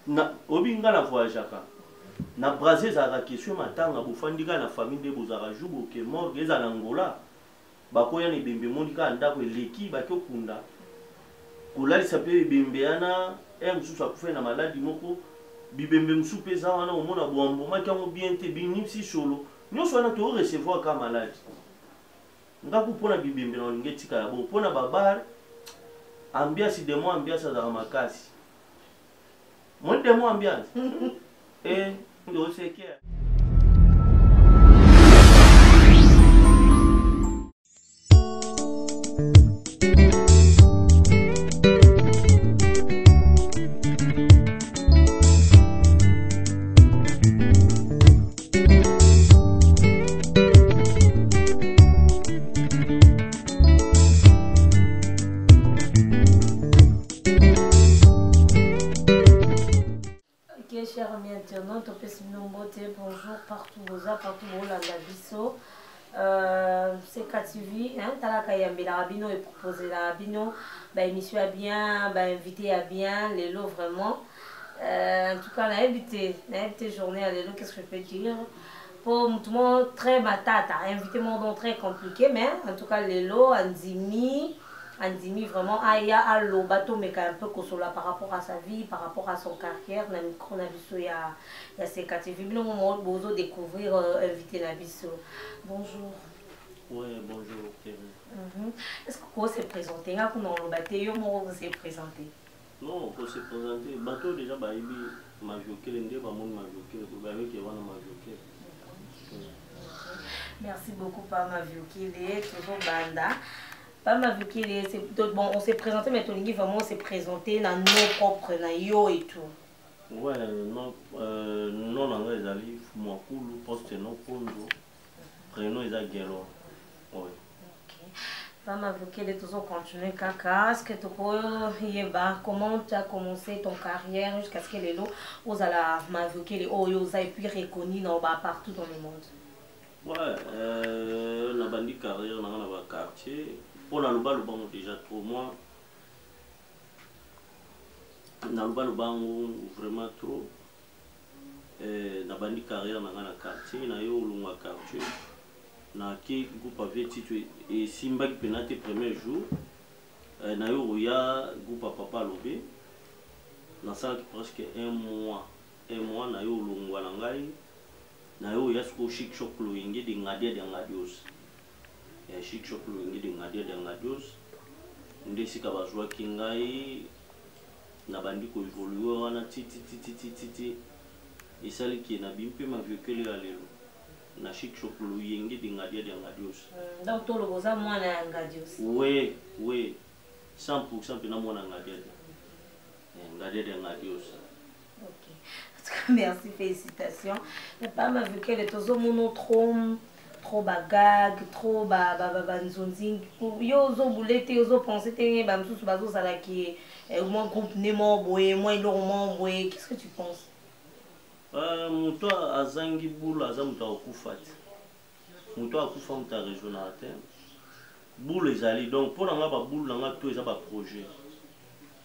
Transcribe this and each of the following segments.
na obinga la voyageaka na Brazil za question matanga bufandika na famille de bozara jubo ke morgue za Angola bakoya ni bembe mondika ndako leki bakokunda kolalisa pe bembe ana mususu akufa na maladi moko bibembe mususu peza wana omona boambo makango bien te binipsi solo nyonso wana to recevoir ka maladi ngaku pona bibembe na ngetika ya bo pona babar ambiance de moi ambiance za makasi moi de moi ambiance ndo sekia. Chers amis internautes, bonjour partout où la biso. C'est KTV, Talaka Yambela Rabino est proposé la Rabino, émission à bien, invité à bien, les lots vraiment. En tout cas, on a invité journée à l'élo, qu'est-ce que je peux dire? Pour tout le monde, très matata, invité mon très compliqué, mais en tout cas, les lots, Andimi vraiment aya allo bateau mais un peu consola par rapport à sa vie, par rapport à son carrière, na micro na biso ya CKTV le moment bozo découvrir invité na biso. Bonjour. Ouais, bonjour Kevin. Est-ce que vous s'est présenté nga kuna lo bateau yo mo vous s'est présenté? Non, pour se présenter bateau déjà ba ibi ma joker ndé ba mon ma joker ba avec wana ma joker. Merci beaucoup par ma joker toujours banda. Pas ma vu qu'il est bon, on s'est présenté mais Tolingi vraiment on s'est présenté dans nos propres na yo et tout. Ouais, non non les ali moi cool poste non kondo. Prénom est Aguero. Ouais. OK. Pas ma vu qu'il est toujours continuer kaka, est-ce que tu peux comment tu as commencé ton carrière jusqu'à ce qu'elle est là aux ala ma vu qu'il est oyo et puis reconnu dans partout dans le monde. Ouais, la bandi carrière dans la quartier. Pour la luba lubango déjà trop moi na luba lubango vraiment trop na bandi carrière na ngana quartier na yo lungwa quartier na ki groupe avec titre et simba qui penate premier jour na yo ya groupe papa lobé na ça presque un mois na yo lungwa na ngai na yo ya sko chic choc loingi de ngadia de ngadios chic shop loingi de ngadia de ngadios nde sika bazwa kingai na bandi ko évoluer wana titi isali ki na bimpe ma vieux ya lelo na chic shop loingi de ngadia de ngadios donc to loboza mwana ya ngadios oui 100% pena mwana ngadia de ngadios. OK. Merci, félicitations. Mais pas ma vu qu'elle est toujours mon trop bagag, trop nzonzing. Yo zo boulette, yo zo pensé te ba msusu bazo sala ki moi groupe nemo boye, moi ilormo boye. Qu'est-ce que tu penses? Muto azangi boule azamuta okufati. Muto akufa muta régional terre. Boule ezali donc pour nga ba boule nga to eza ba projet.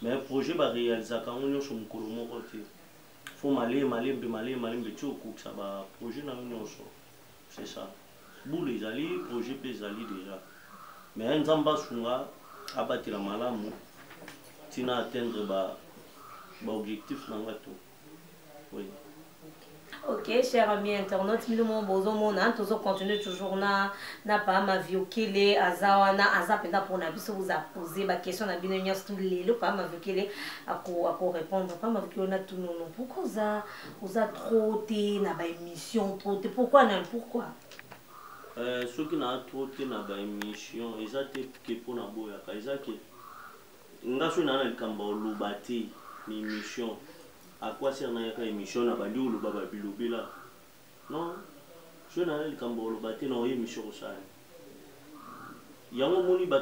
Mais projet ba réaliser ka onyo so mukolo moko te. Faut malembe tu okuksa ba projet na nyonso. C'est ça. Boule ezali projet pe ezali déjà mais nzamba sunga abatira malamu tina atteindre ba objectif na ngato. Oui. OK, chers amis internautes, nous toujours continuer toujours na pas ma vie okele azawana azapenda pour na biso vous a posé ba question na bino nyos tout lelo pas ma vie okele ako répondre pas ma vie on a tout non pourquoi oza trop té na ba émission trop té pourquoi ceux qui n'a trop té na ba émission ezate ke pona boya ka ezake ngaso na likamba olubati ni émission. À quoi sert une émission à Badi ou le Baba Bilobila? Non, je n'ai pas le Cambolo batté dans l'émission. Il y a un moment où il va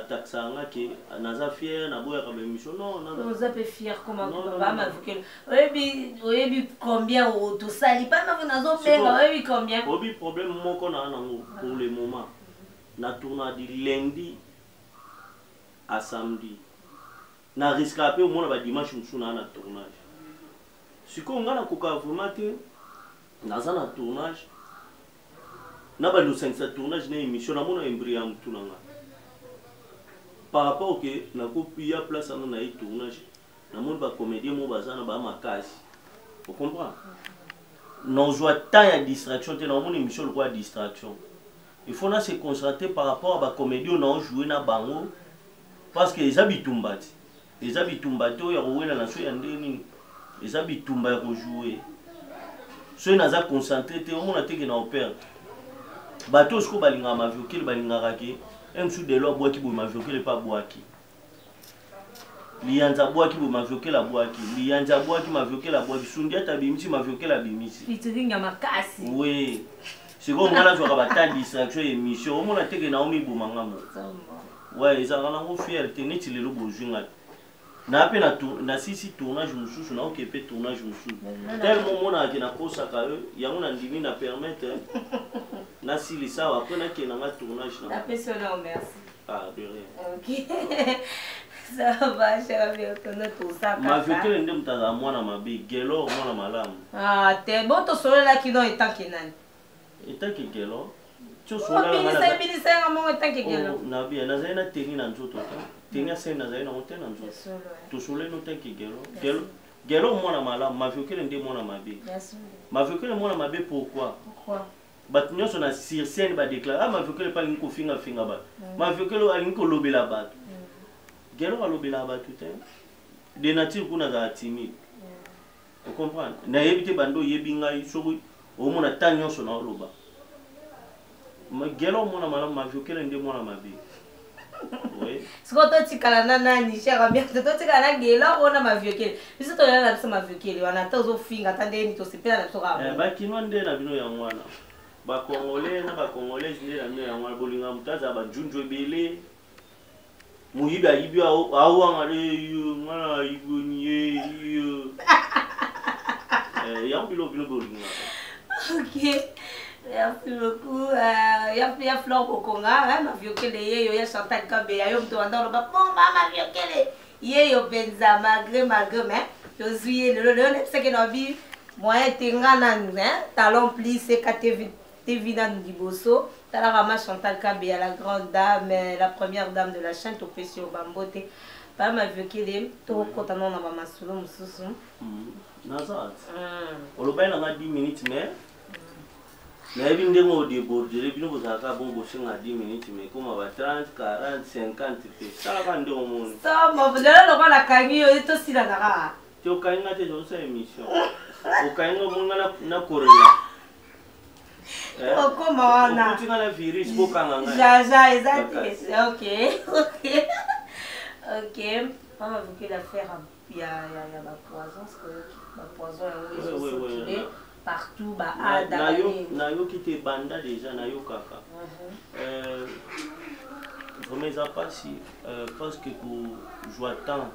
taxer qui n'a fier n'a pas émission. Non, non, non. Vous avez fier comment papa m'a vu que oui combien au tout ça il pas m'a nazo benga oui combien. Obi problème mon qu'on a pour le moment. Na tourna du lundi à samedi. Na risque à peu au moins dimanche nous sommes na tournage. sikoyo nga nakoka vraiment te naza na tournage na balosangisa tournage na émission namona embri ya mutu na nga par rapport ke nakopiya place ano na ye tournage namoni bacomédien mo baza na bamakasi ocomprend nozwa temps ya distraction te namoni émission lokola distraction il faut na se concentrer par rapport à bacomédien naojouer na bango parce que eza bitumba te eza bitumba te oyo ya kowela na so ya nde nini eza bitumba ya kojouer soki naza concentré te omona teke na opere bato siko balingaka maviokele balingaka ke mosu delo abwaki boye maviokele mpe abwaki liyanza abwaki boye maviokele abwaki liyanza abwaki maviokele abwaki sundi ata abimisi maviokele abimisi we sikoyo nga nazwaka bata distraction émission omona teke na omibomanga mo ouais ezalaka nango fiere te neti lelo bozwinga te na mpe na sisi tournage mosusu naoke mpe tournage mosusu tellement monaka nakosaka yo yango na ndimi na permettre nasilisa awa apres nakendanga tournage maviokele nde moto azala mwana mabe gelor mwana malamu te bo tosololaki no etanke nani etanke gelor nabiya nazali na teni na nzoto te teni ya sene nazali nango te na nzoto tosole no tanke gelo mwana malamu maviokele nde mwana mabe maviokele mwana mabe pourquoi bato nyonso na sur scène badeklare maviokele mpe alingi kofingafinga bato maviokele alingi kolobela bato gelo alobelaka bato te de nature kuna azala timide ocomprendre nayebi te bando oyebi ngai soki omona ta nyonso na oloba gelo mwana malamu maviokele nde mwana mabe siko totikala na nani cher ambiance totikala na gelo ona maviokele biso toyala na biso maviokele wana ata ozofinga ata ndeni tosepela na biso kaka bakinwa nde na bino yango wana bakongolais na bakongolaise nde na bino yango wana bolinga moto azala bajunju ebele moyibi ayibi awanga mwana ayiboni yango bilo bino bolinga. Ok. Merci beaucoup. Il y a Flore Bokonga, ma viokele yeyo, il y a Chantal Kabe, yo mto anda lo ba bon ma viokele. Yeyo benza malgré mais je suis le c'est que no bi moyen tengana talent plus c'est TV nan Diboso, tala rama Chantal Kabe, la grande dame, la première dame de la chaîne to pesio bambote. Pas ma viokele, to kotana na ba masulo mususu. Nazat. Oloba na 10 minutes mais mais il y a des déborder, il y a des 10 minutes, mais comme 30, 40, 50, ça va de au monde. Ça, mais vous allez le la cagnie, il est aussi là. Tu as gagné tes autres émissions. Au Kainga, on a coré. Oh, comment on a? Tu as la virus, pour Kanga. Jaja, exactement. Ok. Ok. On va vous l'affaire. Il y a la poison, parce que la poison est partout bah nayo qui te banda déjà nayo kaka vraiment ça passe parce que pour jouer temps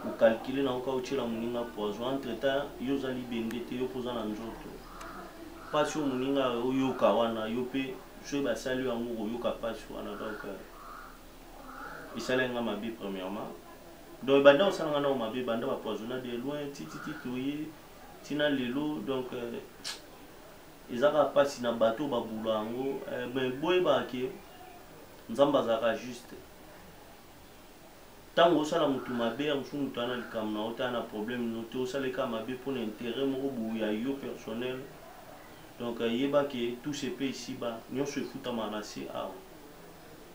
pour calculer na ko utila muninga poison entre temps yo zali bendete yo poza na nzoto passe yo muninga yo kawana yo pe je ba salu yango yo ka passe wana donc isalenga mabi premièrement donc banda osanga na mabi banda ba poisonner de loin titi toyer tina lelo donc ezaka pasi na bateau babula yango mais boyeba ke nzambe azalaka juste ntango osala motu mabe ya mosu motu ana likambo na ota na problème no te osaleka mabe mpona intérêt moko boya yo personnel donc yeba ke tout se pe ici ba nyonso efutamaka na se awa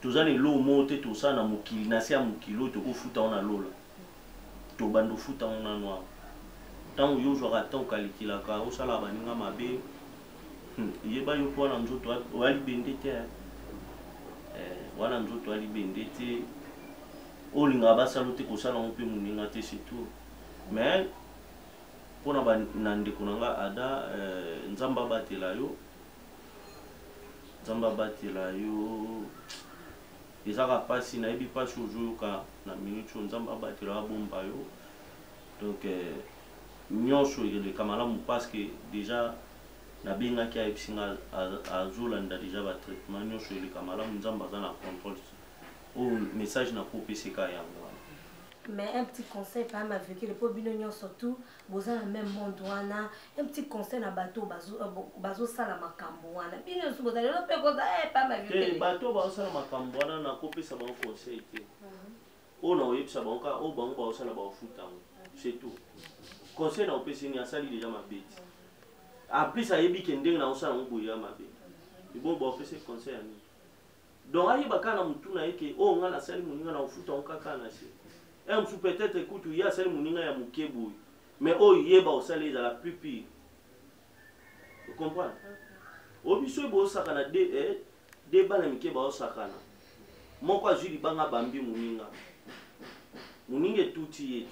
toza lelo mo te tosala na mokili na se ya mokili oyo tokofuta ngo na lola tobanda ofuta ngo nano awa tant yo jouera tant kalikilaka osala baninga mabe yeba yo po na nzoto wali bendete wana nzoto wali bendete olinga basalo te kosala ngo pe moninga te c'est tout mais pona ba ndeko nanga ada nzamba batela yo ezaka pasi na yebi pasi ozoyoka na minute nzamba batela bomba yo donc nyonso eleka malamu parce que déjà nabengaki ayebisinga azolanda déjà batraitement nyonso eleka malamu nzambe aza na contrôle oyo message nakopeseka yango wana Mais un petit conseil par exemple avec les pobinons surtout vous avez le même monde wana un petit conseil na bateau bazo sala makambo wana bino so vous allez le faire comme ça pas ma vie bateau bazo sala makambo wana na kopesa ba conseil te on a oyebisa banka o bango bazo sala ba futa c'est tout conseil na opesi ni asali déjà ma bête en plus ayebi ke ndenge na osala ngoboya ma bête bon ba opesi conseil ani donc ayeba kana mutu na yeke o nga na sali muninga na ofuta okaka na se peut-être écoute il y a celle moninga ya mukebu mais oh yeba osali za la plus pire vous comprenez obiso bo sakana de bana mikeba osakana moko azuli banga bambi muninga tuti yeti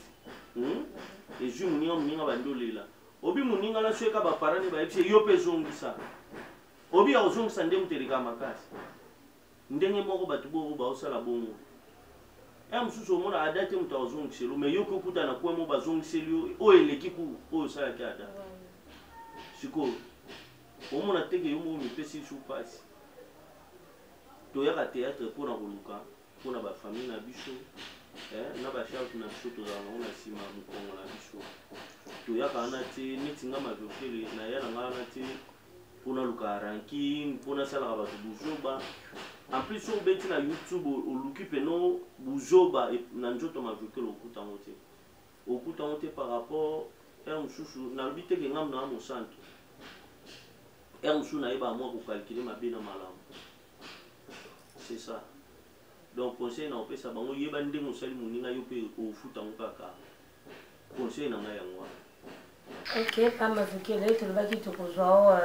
et ju muninga bandolela obi muninga na sweka ba parani ba epse yo pe zongisa obi ya ozongisa ndemu terika makasi ndenge moko batu bo ba osala bongo mususu omona ada te mutu azongiselo mais yo kokutana kwemo bazongiseli oyo eleki ku oyo osalaki ada sikoyo omona teke yo moko mipesi lisu mpasi toyaka théâtre mpona koluka mpona bafamille na biso na bacharge na biso tozala nango na nsima mokongo na biso toyaka wana te neti nga maviokele naya na nga wana te mpona luka ranking mpona asalaka bato buzoba en plus on beti na YouTube oluki peno buzoba na njoto maviokele okutango te par rapport mususu nalobi teke ngambu na mosantu mususu nayeba mwa kokalkile mabe na malamu c'est ça donc conseil na opesa bango yeba ndenge osali moninga yo mpe ofutango kaka conseil na ngai yango wana. Ok, pas ma vukele, tu le vas qui te rejoint,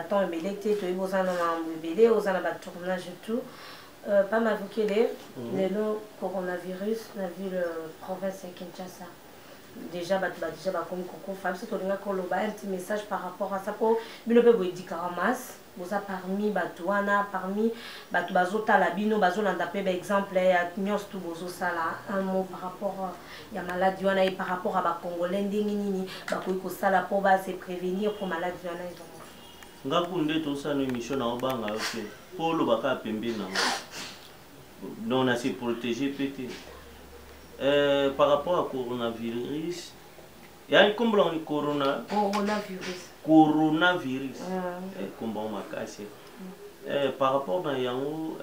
temps embellé, tu es aux embellé, aux tournage et tout. Pas ma vukele, le coronavirus, on a vu le province de Kinshasa. Déjà, comme Coco, femme, c'est un petit message par rapport à ça. Pour le peuple dit Karamas, vous avez parmi Batouana, parmi Batouazota, la Bino, Bazolanda, par exemple, il y a Nyos Toubozo Sala, un mot par rapport à la maladie, et par rapport à la Congolais, Ndingini, Bakoiko Sala, pour se prévenir pour la maladie. Ngakunde to sa no émission na obanga ok pour le baka pembe na non on a se protéger pété par rapport à coronavirus il y a comme le coronavirus comme on m'a cassé par rapport à yango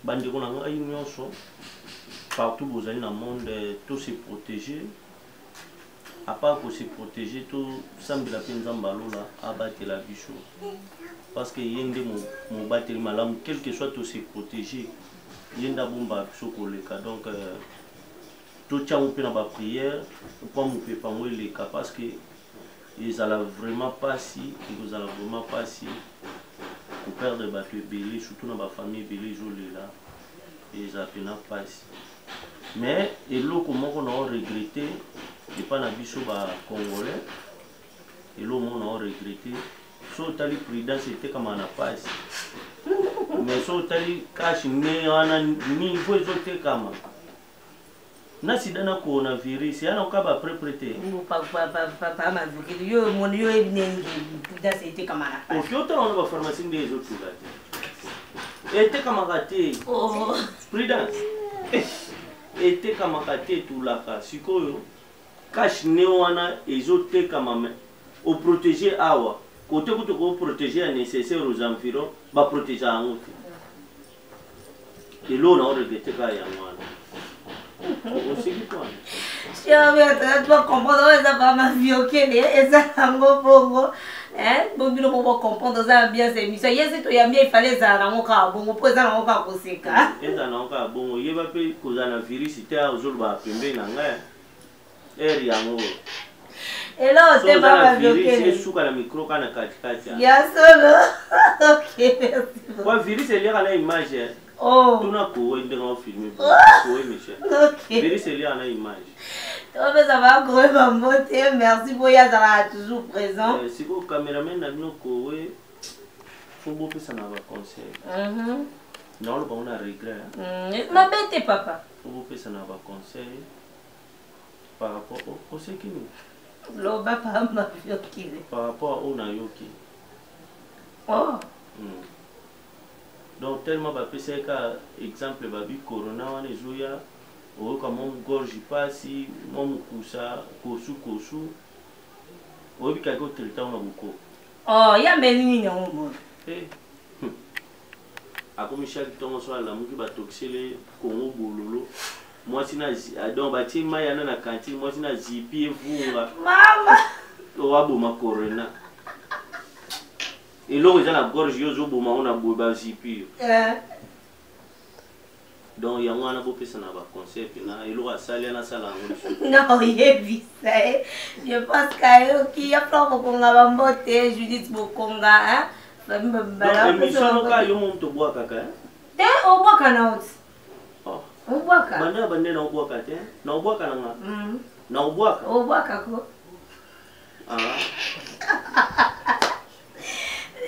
bandeko na nga nyonso partout vous allez dans le monde tout se protéger. À part pour se protéger, tout semble la peine d'embalola à battre la bichou. Parce que yende mon battre malam, quel que soit tout se protéger, yenda bomba chocoleka. Donc tout ça on peut dans la prière, pourquoi on peut pas mourir les cas parce que ils allaient vraiment pas si, ils allaient vraiment pas si pour perdre battre belé, surtout dans la famille belé joli là, ils allaient pas si. Mais et l'eau comment on a regretté. Et pas la bicho congolais et l'homme on a regretté so tali prudence était comme on a pas mais so tali cash ne ana ni faut zote kama na sida na coronavirus yana ukaba prêter papa ma vukile yo mon yo ebinengi prudence était comme on a pas au on va pharmacie des autres gars était comme raté prudence était comme raté tout la cas sikoyo cache néoana et autres comme au protéger awa côté que tu protéger nécessaire aux environs va protéger en autre et l'eau n'a regretté qu'à yamana on sait quoi tu vas comprendre ça va ma vie ok et ça ngo bongo bon bilo pour comprendre ça bien c'est mission yes to yambia il fallait ça ngo ka bongo pour ça ngo ka koseka et ça ngo ka bongo yeba pe coronavirus c'était aujourd'hui ba pembe na nga et là, on va bloquer. C'est sous la micro quand on a il y a solo. Ok, merci. Quoi, virus, c'est lié à l'image. Oh. Tout n'a pas filmé. Ok. Virus, c'est lié à l'image. Ça va, gros, ma beauté. Merci pour y être toujours présent. Si vous caméraman, il faut beaucoup ça n'a pas conseil. Non, on a regret. Ma bête, papa. Il faut beaucoup ça n'a pas conseil. Par rapport au ce qui nous. Par rapport au Nayoki. Oh. Donc tellement bah c'est qu'un exemple babi corona on est joué oyoka mwa gorge pasi mwa mokusa kosu oyebikaki oteleta na boko oh yambeli nini yango mona akomi chaque ntongo so alamuki batokisele kongo bololo mwasi na donc batie mai yana na kantine mwasi na zipi evunga mama owaboma corona eloko eza na gorge yo ozoboma ngo na boye bazipi yo donc yango wana bopesa na baconseil mpena eloko asali ana asala yango lisusu na oyebisa je pense kayoki ya plan bokonga bambote Judith bokonga émission oka yo momu tobwakaka te obwaka na oti obwaka banda bande na obwaka te na obwaka nanga na obwaka obwaka ko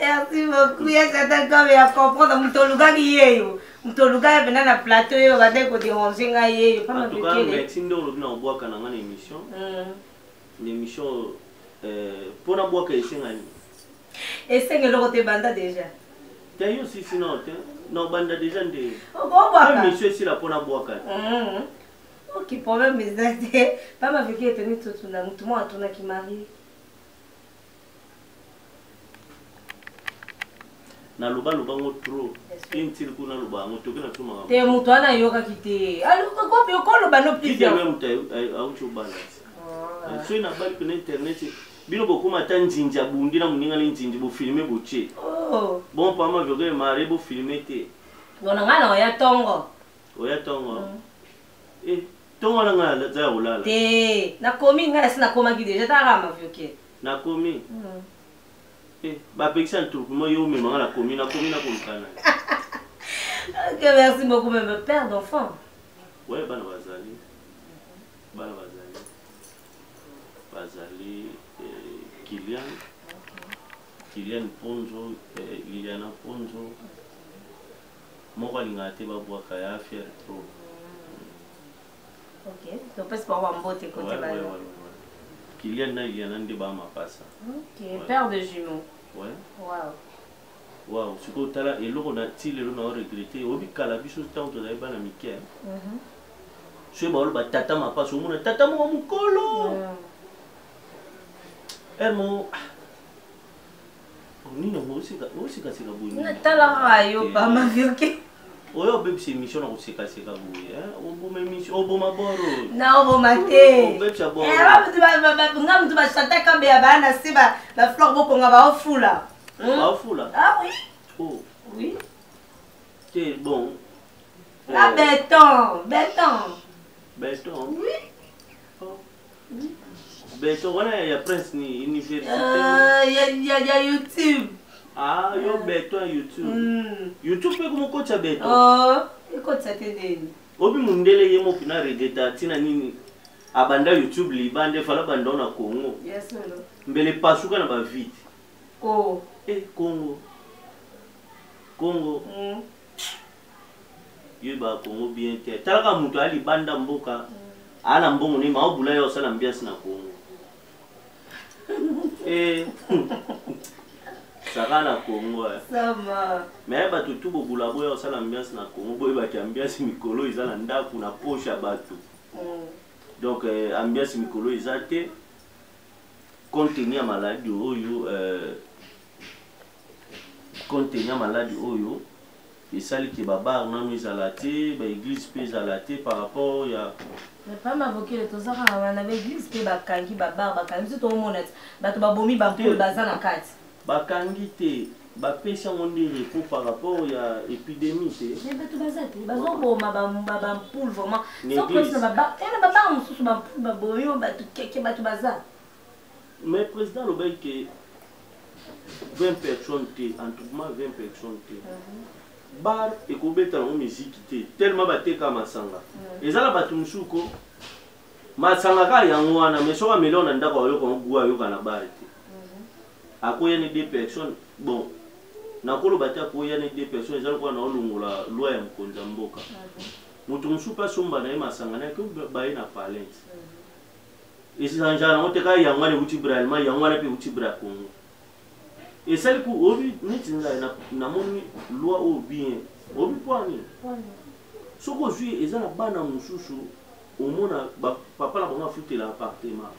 merci beaucoup ya certains comme ya comprendre mutolugaki yeyo mutolugaki pena na plateau yo bande ko déranger nga yeyo pas ma bekele merci ndo lobi na obwaka nanga na émission l'émission pona bwaka esengani esenge loko te banda déjà te yo sisi no te no banda déjà nde obwaka émission esila pona bwaka ok problème eza te pas ma bekele etoni totuna mutu mo atunaki marie na loba ngo trop intili kuna loba ngo toke na tuma te mutu ana yokaki te okoloba no plusieurs mutu aucho balance so ina bali kuna internet bino bokuma ta njinji abundi na muninga le njinji bo filmer boche bon pa ma vyoke mare bo filmer te bona ngana oya tongo tongo na ngala za ulala te na komi ngala sina koma ki deja ta rama vyoke na komi ba pekisa ntuku mo yo mema na komi na kolukana ok merci beaucoup même père d'enfant ouais bana bazali Kylian Ponzo Liliana Ponzo moko alinga te babwaka ya fier trop ok donc parce pas mbote côté ba Kylian na Liliana nde ba mapasa ok père de jumeaux wow siko tala eloko na tilelo na regretter obikala biso tant tozali bana mike so ba oloba tata mapasa omona tata moko mokolo Emo nino musika buni tala rayo ba ma vioke oyo bebisa émission na kosekaseka boye oboma émission oboma boro na oboma te obebisa boro nga mutu bachata kambe ya bana se bafleur bokonga baofula ah oui oh oui c'est bon la béton oui oh béton wana ya prince ni université ya YouTube yo béton YouTube pe como kocha béton ikotsa te nini obi mundele yemo pina regeta tina nini abanda YouTube libande fala banda na Congo yes no mbele pasuka na ba vite Congo yeba Congo bien te talaka mutu ali banda mboka ana mbongo ni maobula yo sala mbiasi na Congo Sakana Congo sama mais batu tu bobula boya sala mbiasi na Congo boye ba ambiance mikolo izala ndaku na poche ya batu donc ambiance mikolo izate contenir maladie oyo esali ke babar nano ezala te baéglise mpe ezala te par rapport ya mais pas m'avoquer tozaka na baéglise mpe bakangi babar bakangi biso toomona ti bato babomi bampule baza na kati bakangi te bapesi yango nde repos par rapport ya épidémie te mais bato baza te bazoboma bampule vraiment sokosi na babar mosusu bampule babomi bato keke bato baza mais président alobaki ke 20 personnes te entourement 20 personnes te bar ekobeta nango musique te tellement bateka masanga ezala bato mosuku masanga ka yango wana mais soki ameli na ndako ayoka gu ayoka na bar te akoya ne 2 personnes bon nakoloba te akoya ne 2 personnes ezala kuwa na olongola loi ya mokonzi ya mboka moto mosusu mpe asomba na ye masanga na ye ke baye na palente esanjala nango te kaka yango wana euti bra allemand yango wana mpe euti bra congo esali ku obi neti nzala namoni loi oyo bien obi poani soki ozwi eza na bana mosusu au mona papa na bango fouté l'appartement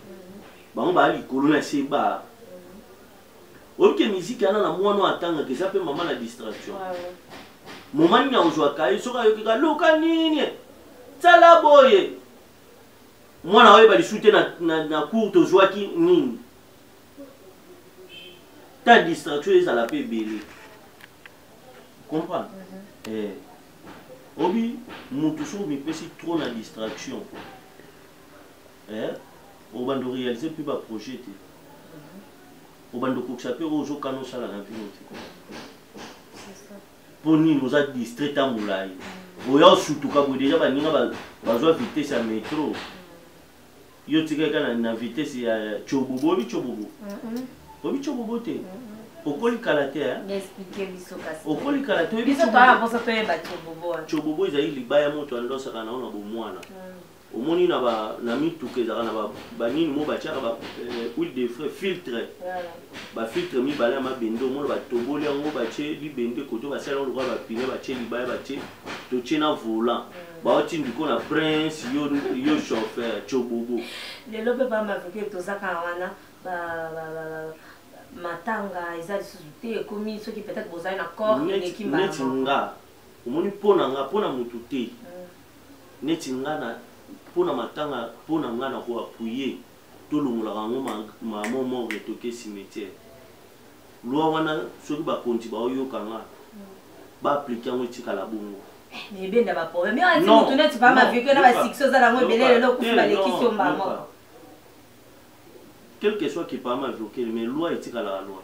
bango ba likolo na seba ok musique ana na mwana atanga que ça peut maman la distraction moment ni ozwa kai soka yoka loka nini tsala boye mwana oyo ba lisute na cour to zwa ki nini ta distraction ezala pe belé comprendre obi mutu so mi pesi trop na distraction au bando réaliser plus ba projet te au bando ko chaper ozo kano sala na vie c'est ça pour ni nous a distrait à moulay oya surtout ka bo déjà ba ninga ba zo vitesse à métro yo tika kana na vitesse ya chobobo bi chobobo obi chobobo te okoli kalate expliquer biso kasi okoli kalate biso pa pour ça to ba chobobo chobobo ezali libaya moto andosa kana ona bo mwana omoni na ba na mituke za kana ba nini mo ba chaka ba huile de frais filtre ba filtre mi bala ma bendo mo ba toboli ngo ba che li bende koto ba sala ngo ba pine ba che libaya ba che to che na volant ba oti ndiko na prince yo chauffeur chobobo le lobe ba ma ke to zaka wana ba matanga eza lisusu te ekomi soki peut-être bozali na corps neti nga omoni mpona nga mpona motu te neti nga na mpona matanga mpona nga na koapuye tolongolaka yango mamoma retoke cimetière lwa wana soki bakonzi baoyoka nga baaplike yango etikala bongo ebenda baproblème yo ati motu neti pa mavike na basixio oza nango ebele lelo okufi balekisi yo mbamo quel que soit qui pas mal bloqué mais loi est à la loi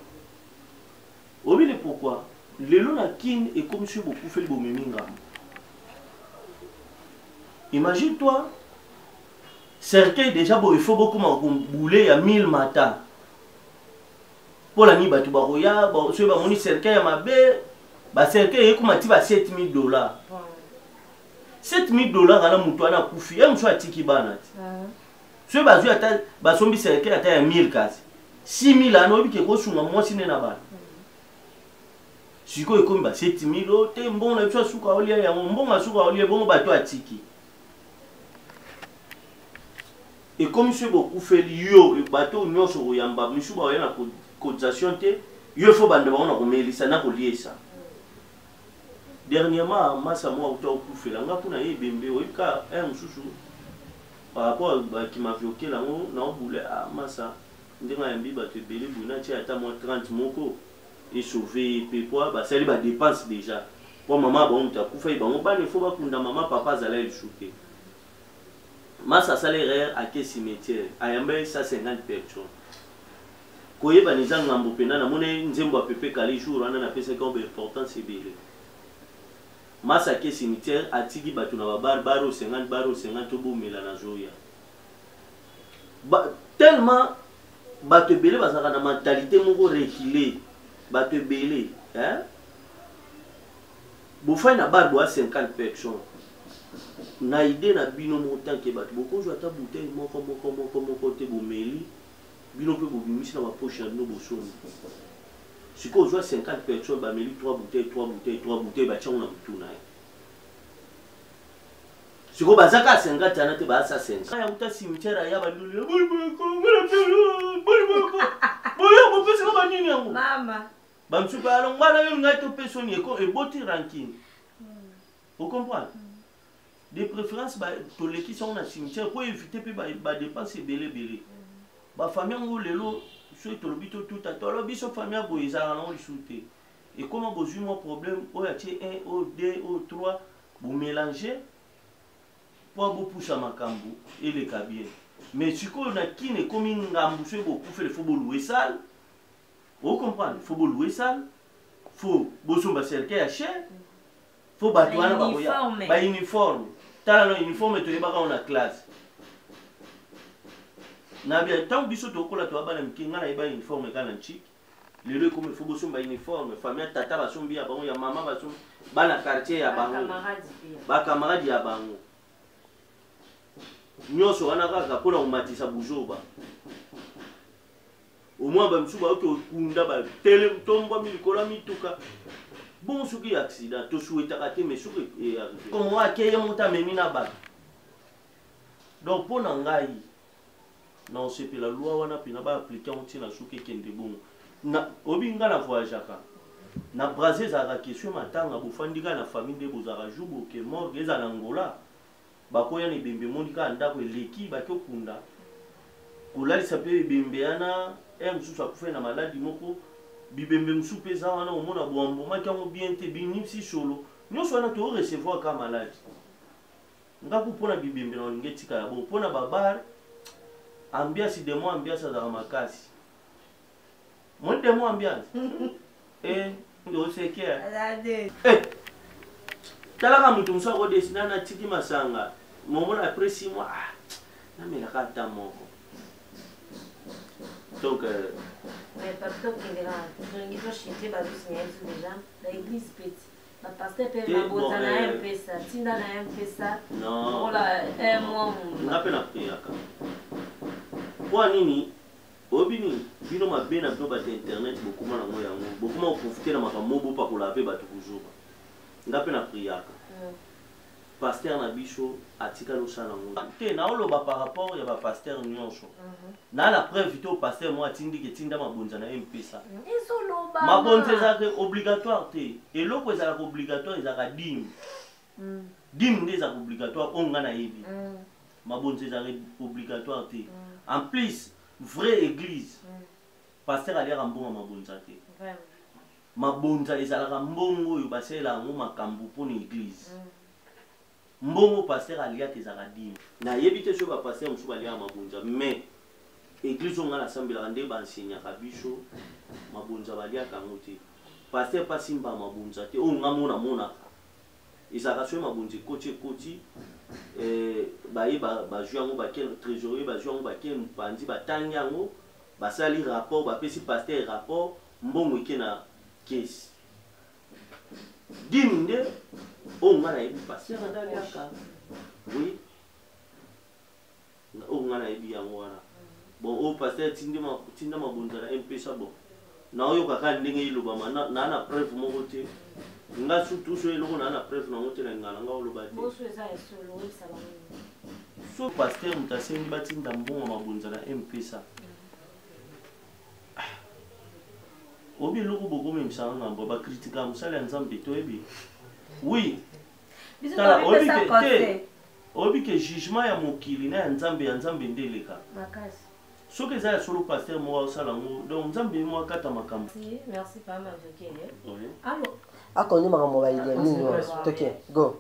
obile pourquoi le long la kin et comme si beaucoup fait le bon minga imagine toi cercueil déjà bon il faut beaucoup bouler à 1000 matins pour la nuit batu baroya bon ce ba moni cercueil à mabe ba cercueil comme ati ba $7,000 $7,000 ala mutu ana kufi ya mso atiki bana ceux bazu ata basombi cercueil ata ya 1000 kasi 6000 ano bike ko sunga mwasi ne na bana siko ekomi ba 7000 te mbongo na biso suka olia ya mbongo suka olia bongo bato atiki et comme ce beaucoup fait yo bato nyonso oyamba misu ba yana cotisation te yo fo bande ba ona ko melisa na ko liesa dernièrement masa mo auto ku fela nga kuna yebembe oyika mususu par rapport à qui m'a vioqué là on boulait à massa ndinga yambi ba te belé buna ti ata mo 30 moko et sauver pepoa ba sali ba dépense déjà pour maman ba on ta ku fa ba on ba ne faut ba kunda maman papa zala il shooter massa salaire à quel cimetière ayambe 150 personnes koye ba nizanga ngambo pena na mone nzembo pepe kali jour ana na pesa ko important c'est belé massa ke cimetière atiki batu na baro 50 baro 50 tobo mela na zoya tellement batu belé bazaka na mentalité moko reculé batu belé bo fa na bar bo 50 personnes na idée na bino montant ke batu boko jo ata bouteille moko te bo meli bino pe bo bimisi na ba poche na no bo soni si ko zo 50 personnes ba meli 3 bouteilles ba tchanga na mutuna si ko bazaka 50 ana te ba sa 5 ya uta cimetière ya ba lulu bo pesa ko ba nini yango mama ba msuka along bana yo ngato pesoni eko e boti ranking vous comprenez de préférence ba to leki sont na cimetière pour éviter pe ba dépenser belé ba famille ngo lelo so to lobito tout à to lobiso famille bo ezala na on lisute et comment bo moi problème o ya tie 1 o 2 o 3 bo mélanger pour bo pousser makambu et les bien mais si ko na kine comme ngambu so bo ku fait faut bo louer salle vous comprenez faut bo louer salle faut bo so ba cercueil à cher faut ba douana ba uniforme tala no uniforme to yeba ka on a classe na bien tant biso to kola to abana mkinga na iba uniforme kana chic lelo comme faut boso ba uniforme famille tata basombi ya bango ya mama basombi bana quartier ya bango ba camarade ya bango nyoso wana kaka pona umatisa bujoba au moins ba msuba oto kunda ba tele tomba milikola mituka bon souki accident to souhaita kate mais souki comme wa keye monta memina ba donc mpo na ngai na osepela loi wana mpena baaplike yango ntina soki ekende bongo obi nga na voyageaka na Brazil ezalaka question matanga bofandi kaka na famille nde bozalaka jour boke morgue eza na ngola bakoya na ebembe mondi kaka ndako eleki baki okunda kolalisa mpe ebembe wana mosusu akufa na maladi moko bibembe mosusu mpe eza wana omona boambomaki yango bien te binimisi solo nyonso wana toorecevoir ka maladi ngaku mpona bibembe na olingi etika ya bo mpona babar ambiance de mo ambiance azalaka makasi moi de mo ambiance osekea talaka moto mosu akodesina na tiki masanga momona après 6 mois namelaka ata moko donc mais papito okendeka tolingi toshite bazosinya biso deja na église peti bapaster mpe mabota na ye mpesa ntinda na ye mpesa ola mois nga mpe na priyaka mpo nini obini bino mabe na bino bato internet bokuma nango yango bokuma oprofite na makambo bopakola mpe bato kozoba nga mpe na priyaka paster na biso atikali osala yango te naoloba par rapport ya bapaster nyonso na na preuve te opaster mo atindiki etinda mabonza na ye mpesa mabonza ezalaka obligatoire te eloko ezalaka obligatoire ezalaka dime nde ezalaka obligatoire oyo nga nayebi mabonza ezalaka obligatoire te en plus vraie église paster aliaka mbongo mabonza te mabonza ezalaka mbongo oyo basalela yango makambo mpona église mbongo paster aliaka ezalaka dime nayebi te soki bapaster mosusu baliaka mabonza mais église oyo nga nasambelaka nde bansenyaka biso mabonza baliaka yango te paster pasimba mabonza te oyo nga monamonaka ezalaka soki mabonza ekoti baye bazwi yango bake trésorier bazwi yango bake mopanzi batangi yango basali rapport bapesi paster rapport mbongo eke na kesi dime nde oyo nga nayebi paster nde aliaka oui oyo nga nayebi yango wana bon oyo paster tinda mabonza na mpesa bon naoyokaka ndenge elobama naa na preuve moko te nga surtout so eloko naa na preuve nango te na ngana nga oloba te so paster moto asengi batinda mbongo mabonza na mpesa obi eloko bokomemisaka ngambo bakritika mosala ya nzambe toyebi oui oyebi ke jugement ya mokili na ya nzambe nde eleka soki eza ya solo paster moko aosala yango donc nzambe ye moko akata makambo akondi makambo baide mingi toke go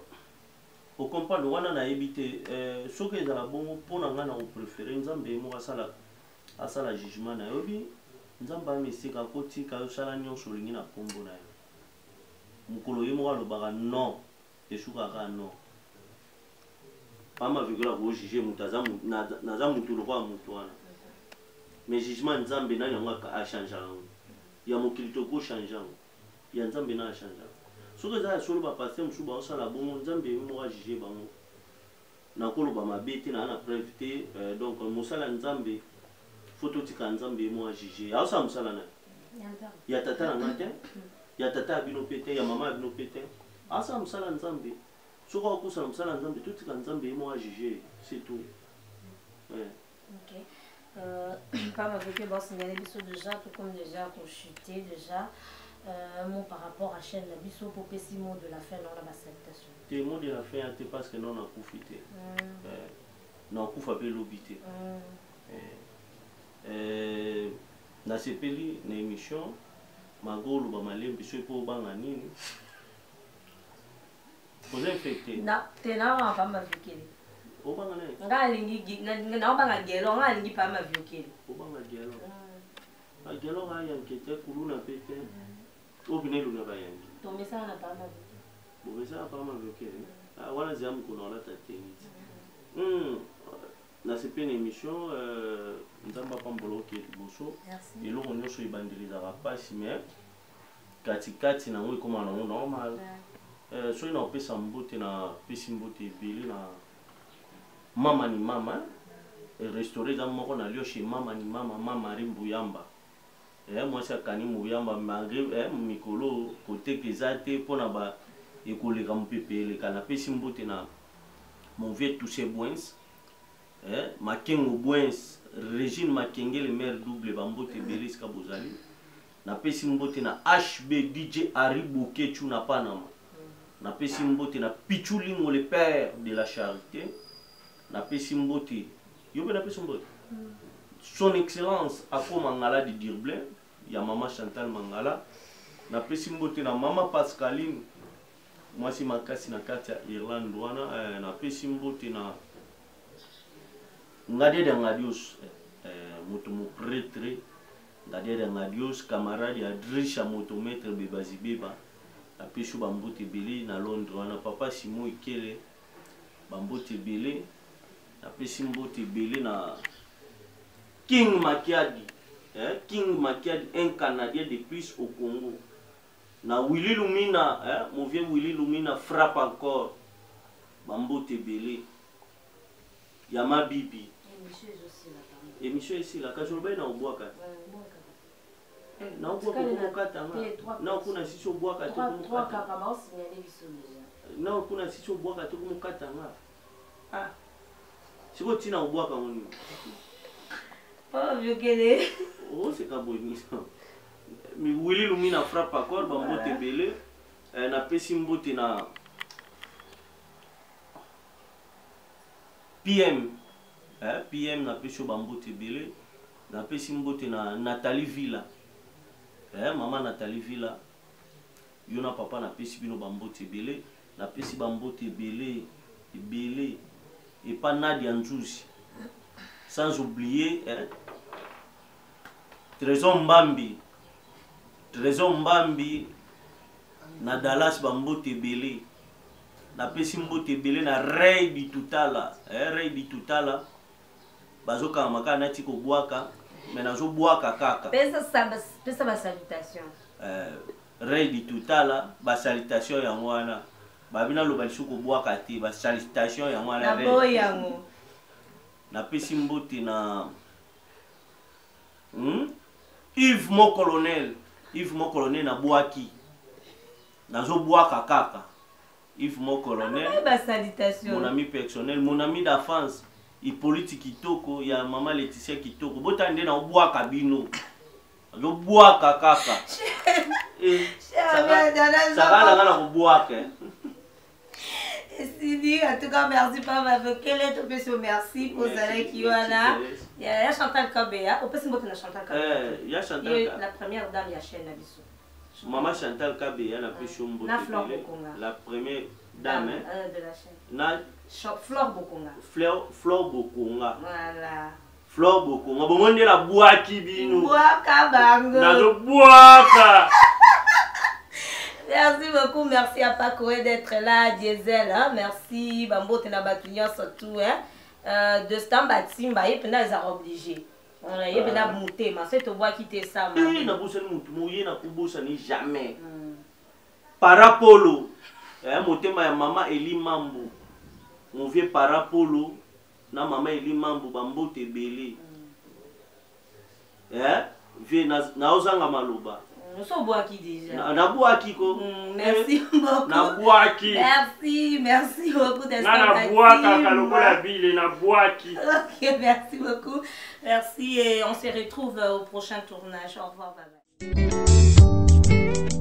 okomprendre wana nayebi te soki ezala bongo mpona ngai na koprefere nzambe ye moko asala jugement na yobi nzambe amesika akotika osala nyonso olingi na nkombo na ye mokolo ye moko alobaka non esukaka non pama vikola kojuge moto naza motu lokola motu wana mais jugement nzambe nani yango achange yango ya mokili tokochange yango ya nzambe na achange yango soki eza ya solo bapaster mosusu baosala bongo nzambe ye moko ajuge bango nakoloba mabe te naa na preuve te donc mosala nzambe fo totika nzambe ye moko ajuge aosala mosala na ya tata na nga te ya tata ya bino mpe te ya mama ya bino mpe te aosala mosala nzambe soki akosala mosala nzambe totika nzambe ye moko ajuge c'est tout Comme avec le boss, il y a des bisous déjà, tout comme déjà pour chuter déjà. Mot par rapport à chaîne, la bisou pour pessi mot de la fin dans la salutation. Tes mots de la fin, c'est parce que non on a profité. Non on a fait l'obité. Na sepeli na émission, magolo ba malem bisou pour banga nini. Vous infecté. Na, t'es là pas ma vie. Obanga nini? Ngalingi na obanga gelo ngalingi pa ma viokeli. Obanga gelo. A gelo ga yankete kuluna pete. Obinelu na bayangi. Tomesa na pa ma viokeli. Bomesa pa ma viokeli. Ah wana ziamu kuna wala tatengiti. Na sepe na émission nzamba pambolo ke liboso. Eloko nyonso ebandelizaka pasi mais katikati nango ekoma nango normal. Soki na opesa mbote na pesi mbote ebele na mama ni mama restauré za moko na lio chez mama ni mama mama Mbuyamba moi ça kani Mbuyamba malgré mikolo côté kezate pona ba ekoleka mpepele kana pesi mbote na mon vieux touché Bwens Makengo Bwens Régine Makengele maire double bambote Belis Kabozali na pesi mbote na HB DJ Ariboke Chuna Panama na pesi mbote na Pichulingo le père de la charité na pesi mbote yobe na pesi mbote son excellence Ako Mangala de Dirblin ya mama Chantal Mangala na pesi mbote na mama Pascaline mwasi makasi na kati ya Irlande wana na pesi mbote na ngade de ngadios moto mo prêtre ngade de ngadios camarade Adrisha motometre bebazi beba na pesi bambote belé na Londres wana papa Simon Ikele bambote belé na pesi mbote belé na King Makiadi King Makiadi un Canadien de plus au Congo na Willy Lumina mon vieux Willy Lumina frappe encore bambote belé Yama Bibi émission ici là quand je le na obwaka na obwaka na kuna sisi obwaka to trois kaka ba signaler biso déjà na kuna sisi obwaka to kumukata nga siko tina obwaka moni oh vieux kele oh c'est kaboni mi Willy Lumina frappe encore bambote belé na pesi mbote na PM na pesi bambote belé na pesi mbote na Nathalie Villa maman Nathalie Villa yona papa na pesi bino bambote belé na pesi bambote belé et pas Nadia Nzuzi sans oublier Trésor Mbambi na Dallas bambote belé na pesi mbote belé na Ray di Tutala bazoka maka nati ko bwaka mais nazo bwaka kaka pesa ba salutation Ray di Tutala ba salutation ya mwana babina lo balisu ko bwaka te ba salutation ya mwana na boyango na pesi mbote na Yves Mo Colonel na bwaki nazo bwaka kaka Yves Mo Colonel ba salutation mon ami personnel mon ami d'enfance Hippolyte Kitoko ya mama Laetitia Kitoko botande na obwaka bino yo bwaka kaka ça va obwaka Sidi en tout cas merci papa quel est ton petit merci pour ça qui wana ya Chantal Kabea au petit mot na Chantal Kabea ya Chantal la première dame ya chaîne na biso maman Chantal Kabea na pesi mbote la première dame de la chaîne na Flore Bokonga. Flore Bokonga. Voilà. Flore Bokonga. Bon, on est la boaki bino. Boaka bango. Na do boaka. Merci beaucoup, merci à Pacoé d'être là, Diesel, hein? Merci, Bambo Tenabatunia surtout, hein? De Stambatimba, et puis là, ils sont obligés. On a eu bien monté, mais c'est au bois qui était ça. Oui, na bosse moutou, mouillé na kubosa ni jamais. Parapolo, motema ya mama Eli Mambo. Mon vieux Parapolo na mama Eli Mambo bambote belé vieux na ozanga maloba nous sommes boaki déjà na boaki ko merci beaucoup na boaki merci beaucoup d'être na boaka kalokola bile na boaki OK merci beaucoup merci et on se retrouve au prochain tournage au revoir bye bye